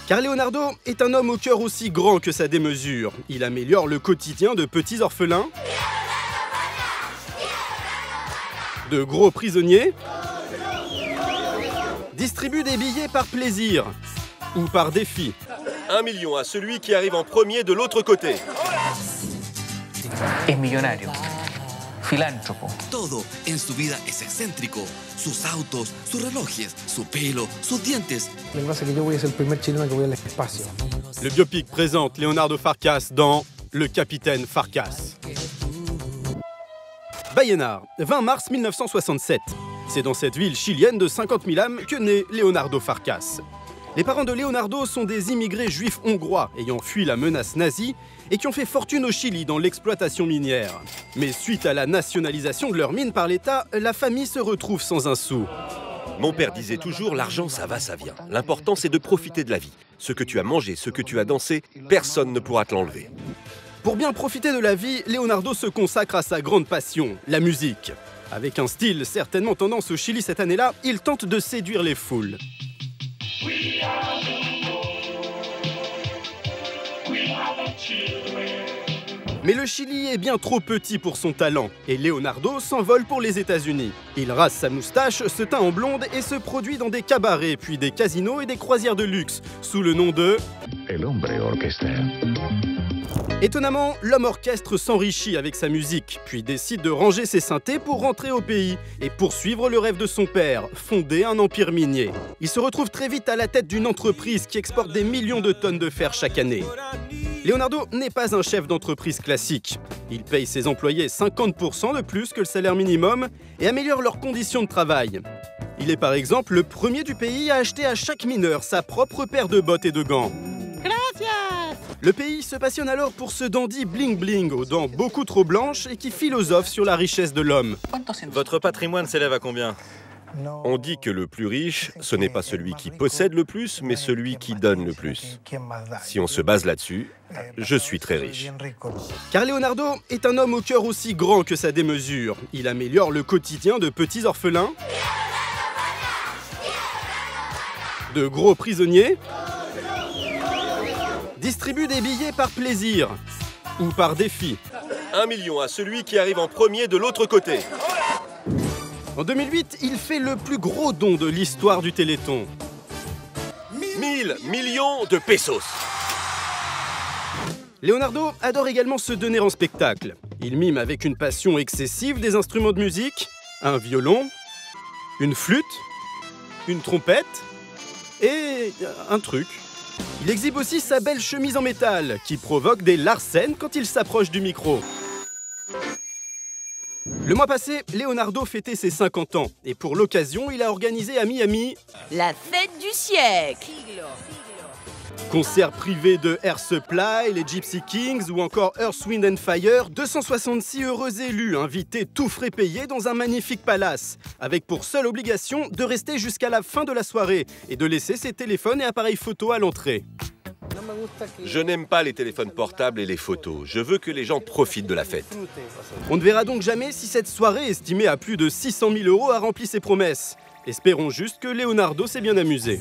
Car Leonardo est un homme au cœur aussi grand que sa démesure. Il améliore le quotidien de petits orphelins, de gros prisonniers, distribue des billets par plaisir ou par défi. 1 million à celui qui arrive en premier de l'autre côté. Es millonario, filántropo. Todo en su vida es excéntrico. Sus autos, sus relojes, su pelo, sus dientes. Lo que pasa es que yo voy a ser el primer chileno que voy al espacio. Le biopic présente Leonardo Farkas dans Le Capitaine Farkas. Baïenard, 20 mars 1967. C'est dans cette ville chilienne de 50 000 âmes que naît Leonardo Farkas. Les parents de Leonardo sont des immigrés juifs hongrois ayant fui la menace nazie et qui ont fait fortune au Chili dans l'exploitation minière. Mais suite à la nationalisation de leurs mines par l'État, la famille se retrouve sans un sou. Mon père disait toujours, l'argent ça va, ça vient. L'important c'est de profiter de la vie. Ce que tu as mangé, ce que tu as dansé, personne ne pourra te l'enlever. Pour bien profiter de la vie, Leonardo se consacre à sa grande passion, la musique. Avec un style certainement tendance au Chili cette année-là, il tente de séduire les foules. Mais le Chili est bien trop petit pour son talent et Leonardo s'envole pour les États-Unis. Il rase sa moustache, se teint en blonde et se produit dans des cabarets, puis des casinos et des croisières de luxe, sous le nom de El hombre orquesta. Étonnamment, l'homme orchestre s'enrichit avec sa musique, puis décide de ranger ses synthés pour rentrer au pays et poursuivre le rêve de son père, fonder un empire minier. Il se retrouve très vite à la tête d'une entreprise qui exporte des millions de tonnes de fer chaque année. Leonardo n'est pas un chef d'entreprise classique. Il paye ses employés 50% de plus que le salaire minimum et améliore leurs conditions de travail. Il est par exemple le premier du pays à acheter à chaque mineur sa propre paire de bottes et de gants. Le pays se passionne alors pour ce dandy bling-bling aux dents beaucoup trop blanches et qui philosophe sur la richesse de l'homme. Votre patrimoine s'élève à combien? On dit que le plus riche, ce n'est pas celui qui possède le plus, mais celui qui donne le plus. Si on se base là-dessus, je suis très riche. Car Leonardo est un homme au cœur aussi grand que sa démesure. Il améliore le quotidien de petits orphelins, de gros prisonniers, distribue des billets par plaisir ou par défi. 1 million à celui qui arrive en premier de l'autre côté. En 2008, il fait le plus gros don de l'histoire du Téléthon. 1000 millions de pesos. Leonardo adore également se donner en spectacle. Il mime avec une passion excessive des instruments de musique, un violon, une flûte, une trompette et un truc. Il exhibe aussi sa belle chemise en métal, qui provoque des larcènes quand il s'approche du micro. Le mois passé, Leonardo fêtait ses 50 ans, et pour l'occasion, il a organisé à Miami la fête du siècle. Concert privé de Air Supply, les Gypsy Kings ou encore Earth, Wind and Fire, 266 heureux élus invités tout frais payés dans un magnifique palace, avec pour seule obligation de rester jusqu'à la fin de la soirée et de laisser ses téléphones et appareils photo à l'entrée. Je n'aime pas les téléphones portables et les photos. Je veux que les gens profitent de la fête. On ne verra donc jamais si cette soirée, estimée à plus de 600 000 €, a rempli ses promesses. Espérons juste que Leonardo s'est bien amusé.